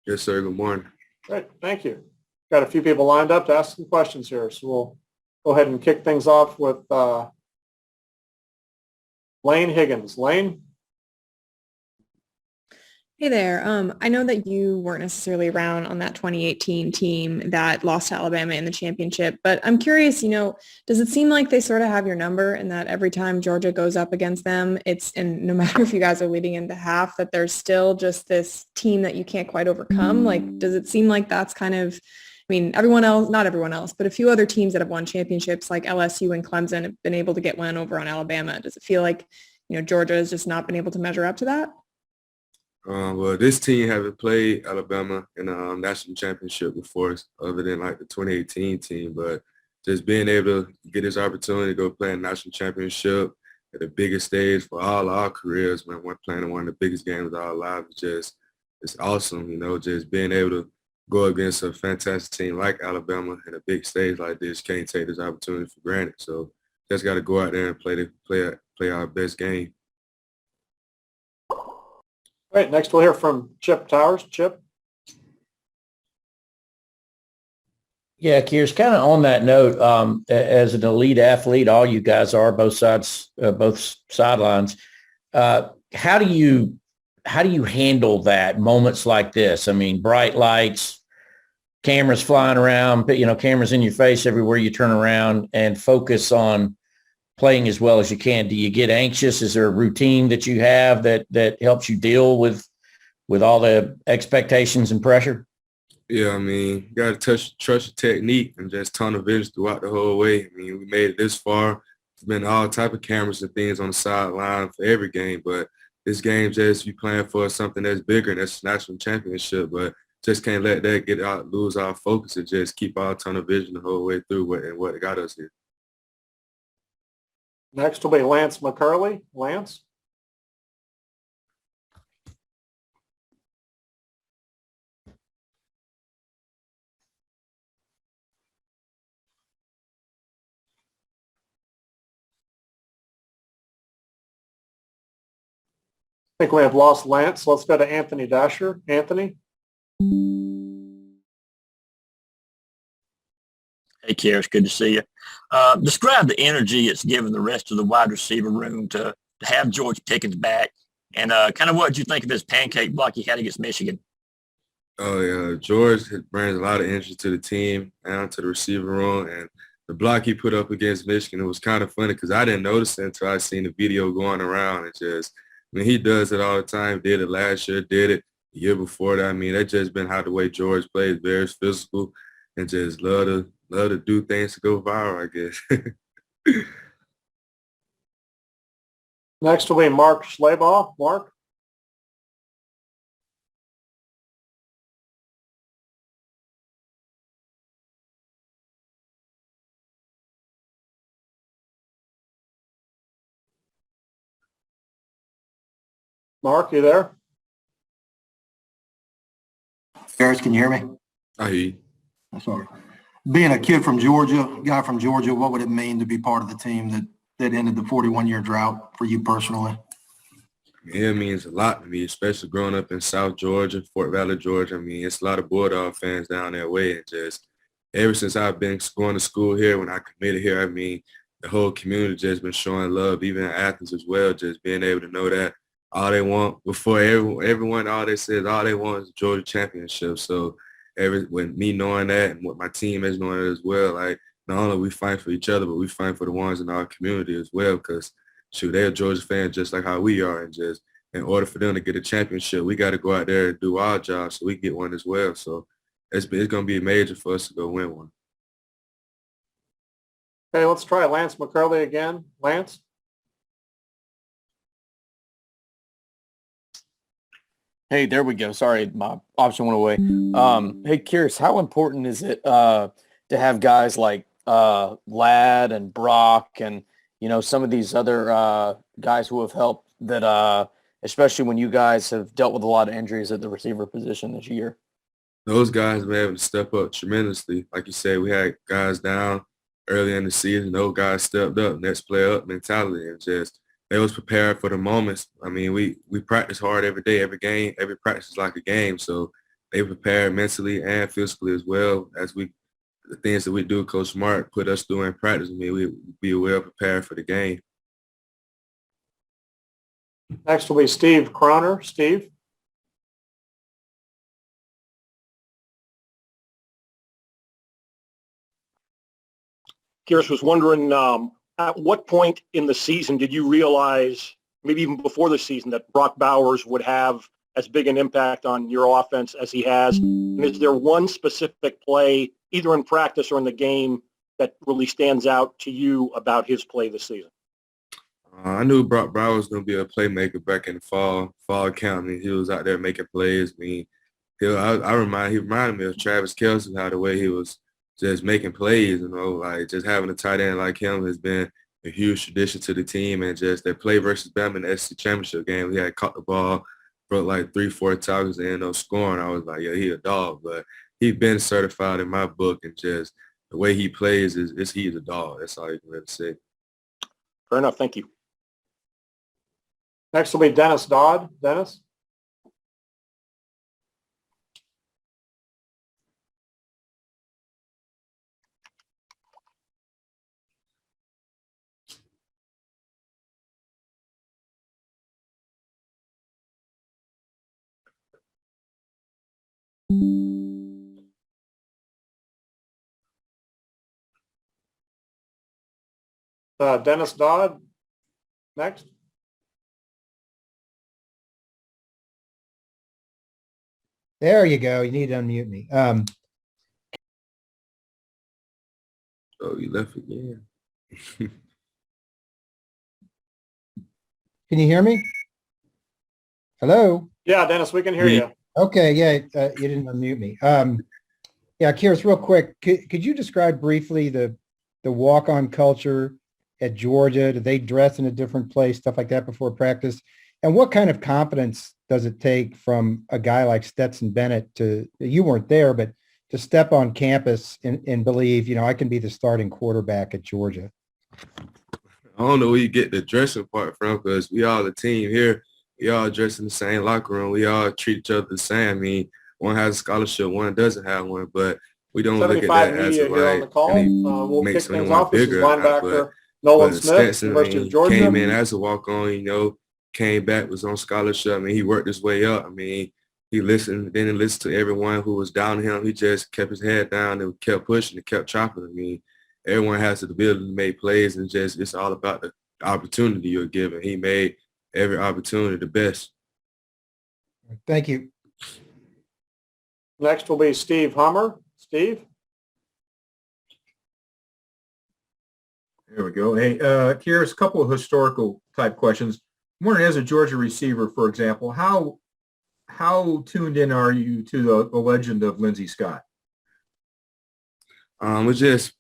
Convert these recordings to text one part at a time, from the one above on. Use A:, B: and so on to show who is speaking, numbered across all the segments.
A: Yes, sir. Good morning.
B: Great, thank you. Got a few people lined up to ask some questions here, so we'll go ahead and kick things off with Lane Higgins. Lane?
C: Hey there. I know that you weren't necessarily around on that 2018 team that lost to Alabama in the championship, but I'm curious, does it seem like they sort of have your number and that every time Georgia goes up against them, and no matter if you guys are leading into half, that there's still just this team that you can't quite overcome? Like, does it seem like that's kind of, everyone else, not everyone else, but a few other teams that have won championships like LSU and Clemson have been able to get one over on Alabama. Does it feel like, Georgia has just not been able to measure up to that?
A: Well, this team haven't played Alabama in a national championship before, other than like the 2018 team. But just being able to get this opportunity to go play a national championship at the biggest stage for all our careers, when we're playing one of the biggest games of our lives, it's awesome. Just being able to go against a fantastic team like Alabama at a big stage like this. Can't take this opportunity for granted. So just got to go out there and play our best game.
B: All right, next we'll hear from Chip Towers. Chip?
D: Yeah, Kearis, kind of on that note, as an elite athlete, all you guys are, both sides, both sidelines. How do you handle that, moments like this? Bright lights, cameras flying around, cameras in your face everywhere you turn around, and focus on playing as well as you can. Do you get anxious? Is there a routine that you have that helps you deal with all the expectations and pressure?
A: Yeah, you got to trust your technique and just tunnel vision throughout the whole way. We made it this far. There's been all type of cameras and things on the sideline for every game, but this game just you playing for something that's bigger, and that's national championship. But just can't let that lose our focus and just keep our tunnel vision the whole way through what got us here.
B: Next will be Lance McCurley. Lance? I think we have lost Lance. Let's go to Anthony Dasher. Anthony?
E: Hey, Kearis, good to see you. Describe the energy it's given the rest of the wide receiver room to have George Pickens back, and kind of what you think of his pancake block he had against Michigan.
A: Oh, yeah. George brings a lot of energy to the team, down to the receiver room, and the block he put up against Michigan, it was kind of funny because I didn't notice it until I seen the video going around. He does it all the time. Did it last year, did it the year before that. That's just been how the way George plays, very physical, and just love to do things to go viral, I guess.
B: Next will be Mark Schleybaugh. Mark? Mark, you there?
F: Kearis, can you hear me?
A: I hear you.
F: That's all right. Being a guy from Georgia, what would it mean to be part of the team that ended the 41-year drought for you personally?
A: It means a lot to me, especially growing up in South Georgia, Fort Valley, Georgia. It's a lot of Bulldog fans down that way. And just ever since I've been going to school here, when I committed here, the whole community just been showing love, even in Athens as well, just being able to know that all they want, before everyone, all they say is all they want is Georgia championship. So with me knowing that and what my team is knowing it as well, like not only we fight for each other, but we fight for the ones in our community as well, because they're Georgia fans just like how we are, and just in order for them to get a championship, we got to go out there and do our job so we get one as well. So it's going to be major for us to go win one.
B: Okay, let's try Lance McCurley again. Lance?
G: Hey, there we go. Sorry, my option went away. Hey, Kearis, how important is it to have guys like Ladd and Brock and, some of these other guys who have helped that, especially when you guys have dealt with a lot of injuries at the receiver position this year?
A: Those guys were able to step up tremendously. Like you said, we had guys down early in the season. Those guys stepped up, next play up mentality, and just they was prepared for the moments. We practice hard every day, every game, every practice is like a game. So they prepare mentally and physically as well as the things that we do. Coach Smart put us through in practice. I mean, we be well prepared for the game.
B: Next will be Steve Croner. Steve.
H: Kearis, was wondering, at what point in the season did you realize, maybe even before the season, that Brock Bowers would have as big an impact on your offense as he has? And is there one specific play, either in practice or in the game, that really stands out to you about his play this season?
A: I knew Brock Bowers was going to be a playmaker back in the fall camp. I mean, he was out there making plays. I mean, he reminded me of Travis Kelce, how the way he was just making plays, you know, like just having a tight end like him has been a huge tradition to the team. And just that play versus Bama in the SEC championship game, he had caught the ball, broke like 3-4 tackles and ended up scoring. I was like, yeah, he a dog. But he's been certified in my book, and just the way he plays is he's a dog. That's all you can really say.
H: Fair enough. Thank you.
B: Next will be Dennis Dodd. Dennis. Dennis Dodd. Next.
I: There you go. You need to unmute me.
A: Oh, you left again.
I: Can you hear me? Hello?
B: Yeah, Dennis, we can hear you.
I: Okay, yeah, you didn't unmute me. Yeah, Kearis, real quick, could you describe briefly the walk-on culture at Georgia? Do they dress in a different place, stuff like that before practice? And what kind of confidence does it take from a guy like Stetson Bennett you weren't there, but to step on campus and believe, you know, I can be the starting quarterback at Georgia?
A: I don't know where you get the dressing part from, because we all a team here. We all dress in the same locker room. We all treat each other the same. I mean, one has a scholarship, one doesn't have one, but we don't look at that as
B: media here on the call. We'll
A: make
B: kick things
A: someone
B: off. This is
A: bigger.
B: linebacker Nolan Smith,
A: Stetson,
B: University of Georgia.
A: came in as a walk-on, you know, came back, was on scholarship. I mean, he worked his way up. I mean, he listened to everyone who was down to him. He just kept his head down and kept pushing and kept chopping. I mean, everyone has the ability to make plays, and just it's all about the opportunity you're given. He made every opportunity the best.
I: Thank you.
B: Next will be Steve Hummer. Steve.
J: There we go. Hey, Kearis, a couple of historical type questions. I'm wondering, as a Georgia receiver, for example, how tuned in are you to the legend of Lindsey Scott?
A: We're just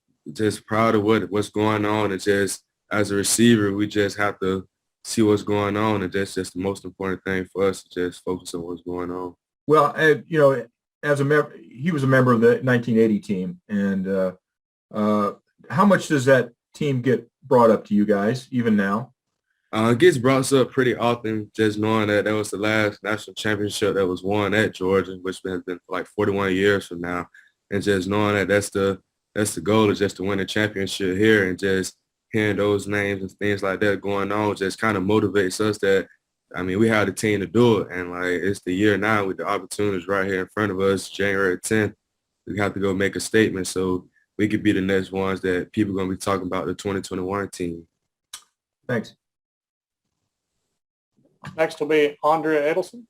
A: proud of what's going on, and just as a receiver, we just have to see what's going on, and that's just the most important thing for us, to just focus on what's going on.
J: Well, you know, as he was a member of the 1980 team, and how much does that team get brought up to you guys even now?
A: It gets brought up pretty often, just knowing that was the last national championship that was won at Georgia, which has been like 41 years from now, and just knowing that that's the goal, is just to win a championship here, and just hearing those names and things like that going on just kind of motivates us that, I mean, we have the team to do it, and like it's the year now with the opportunities right here in front of us. January 10th, we have to go make a statement so we could be the next ones that people are going to be talking about, the 2021 team.
J: Thanks.
B: Next will be Andrea Adelson.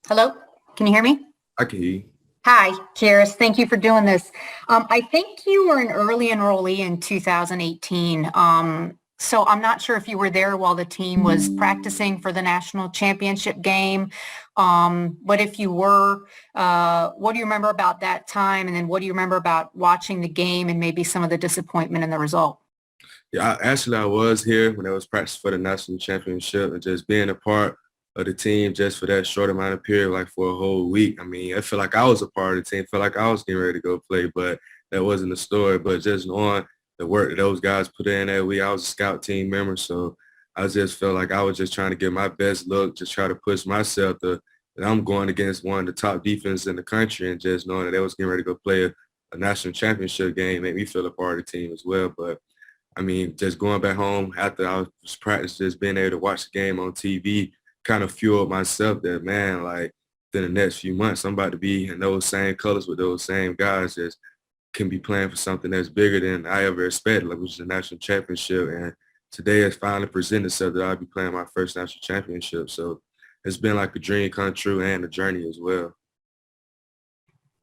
K: Hello, can you hear me?
A: I can hear you.
K: Hi, Kearis. Thank you for doing this. I think you were an early enrollee in 2018. So I'm not sure if you were there while the team was practicing for the national championship game. But if you were, what do you remember about that time? And then what do you remember about watching the game and maybe some of the disappointment in the result?
A: Yeah, I was here when I was practicing for the national championship, and just being a part of the team just for that short amount of period, like for a whole week. I mean, I feel like I was a part of the team, felt like I was getting ready to go play, but that wasn't the story. But just knowing the work that those guys put in that week, I was a scout team member, so I just felt like I was just trying to get my best look, just try to push myself that I'm going against one of the top defenses in the country, and just knowing that they was getting ready to go play a national championship game made me feel a part of the team as well. But I mean, just going back home after I was practicing, just being able to watch the game on TV kind of fueled myself that, man, like, in the next few months, I'm about to be in those same colors with those same guys that can be playing for something that's bigger than I ever expected, like, which is a national championship. And today has finally presented itself that I'll be playing my first national championship. So it's been like a dream come true and a journey as well.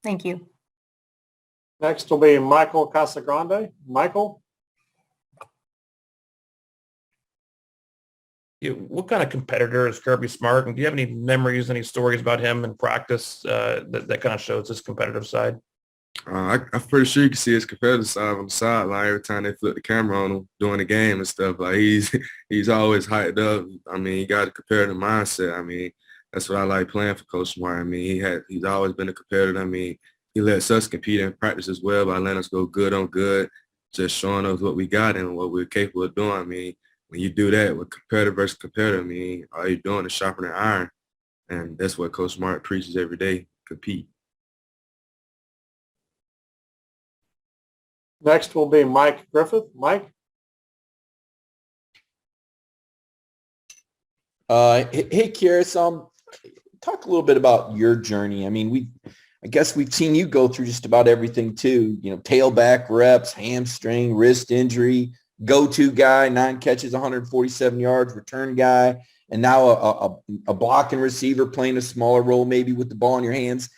K: Thank you.
B: Next will be Michael Casagrande. Michael?
L: What kind of competitor is Kirby Smart? And do you have any memories, any stories about him in practice that kind of shows his competitive side?
A: I'm pretty sure you can see his competitive side on the sideline every time they flip the camera on him during the game and stuff. Like, he's always hyped up. I mean, he got a competitive mindset. I mean, that's what I like playing for Coach Smart. I mean, he's always been a competitor. I mean, he lets us compete in practice as well by letting us go good on good, just showing us what we got and what we're capable of doing. I mean, when you do that with competitor versus competitor, I mean, all you're doing is sharpening iron. And that's what Coach Smart preaches every day, compete.
B: Next will be Mike Griffith. Mike?
M: Hey, Kearis, talk a little bit about your journey. I mean, I guess we've seen you go through just about everything too, tailback reps, hamstring, wrist injury, go-to guy, 9 catches, 147 yards, return guy, and now a blocking receiver playing a smaller role maybe with the ball in your hands.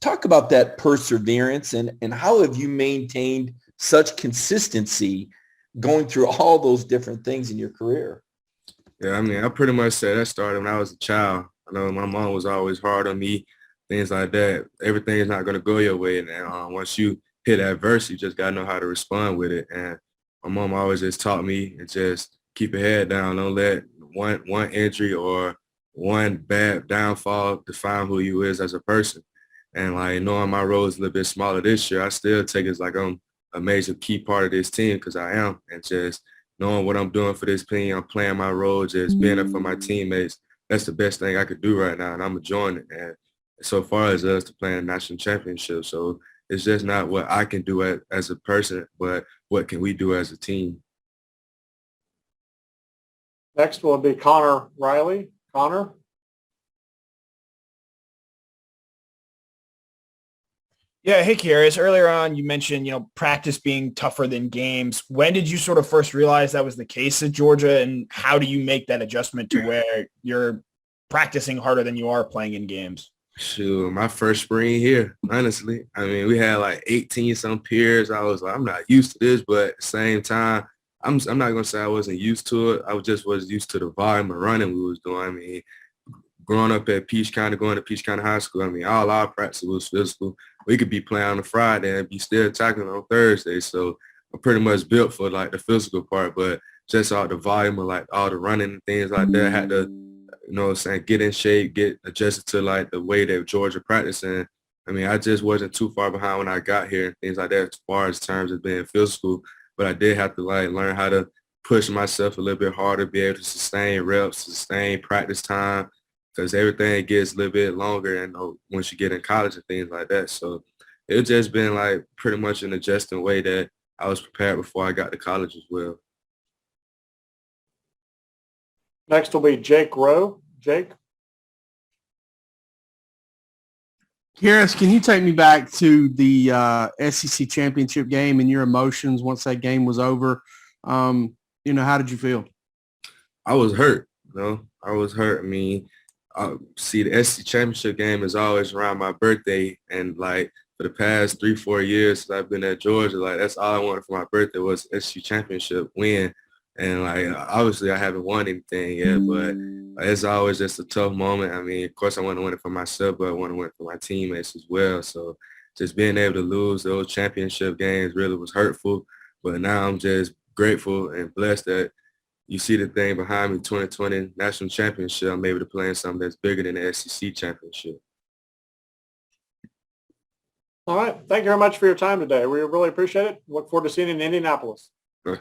M: Talk about that perseverance and how have you maintained such consistency going through all those different things in your career?
A: Yeah, I mean, I pretty much said that started when I was a child. I know my mom was always hard on me, things like that. Everything is not going to go your way. And once you hit adversity, you just got to know how to respond with it. And my mom always just taught me to just keep your head down. Don't let one injury or one bad downfall define who you is as a person. And like knowing my role is a little bit smaller this year, I still take it as like I'm a major key part of this team because I am. And just knowing what I'm doing for this team, I'm playing my role, just being there for my teammates. That's the best thing I could do right now, and I'm enjoying it. And so far as us to play a national championship, so it's just not what I can do as a person, but what can we do as a team.
B: Next will be Conor Riley. Conor?
N: Yeah, hey, Kearis. Earlier on, you mentioned, practice being tougher than games. When did you sort of first realize that was the case at Georgia, and how do you make that adjustment to where you're practicing harder than you are playing in games?
A: Shoot, my first spring here, honestly. I mean, we had like 18-some peers. I was like, I'm not used to this, but at the same time, I'm not going to say I wasn't used to it. I was used to the volume of running we was doing. I mean, growing up at Peach County, going to Peach County High School, I mean, all our practice was physical. We could be playing on a Friday and be still tackling on Thursday. So I'm pretty much built for like the physical part, but just all the volume of like all the running and things like that, I had to, get in shape, get adjusted to like the way that Georgia practicing. I mean, I just wasn't too far behind when I got here and things like that as far as terms of being physical, but I did have to like learn how to push myself a little bit harder, be able to sustain reps, sustain practice time, because everything gets a little bit longer and once you get in college and things like that. So it's just been like pretty much an adjusting way that I was prepared before I got to college as well.
B: Next will be Jake Rowe. Jake?
O: Kearis, can you take me back to the SEC championship game and your emotions once that game was over? How did you feel?
A: I was hurt, I was hurt. I mean, see, the SEC championship game is always around my birthday, and like for the past 3-4 years since I've been at Georgia, like that's all I wanted for my birthday was SEC championship win. And like obviously I haven't won anything yet, but it's always just a tough moment. I mean, of course I want to win it for myself, but I want to win it for my teammates as well. So just being able to lose those championship games really was hurtful. But now I'm just grateful and blessed that you see the thing behind me, 2020 National Championship. I'm able to play in something that's bigger than the SEC Championship.
B: All right. Thank you very much for your time today. We really appreciate it. Look forward to seeing you in Indianapolis.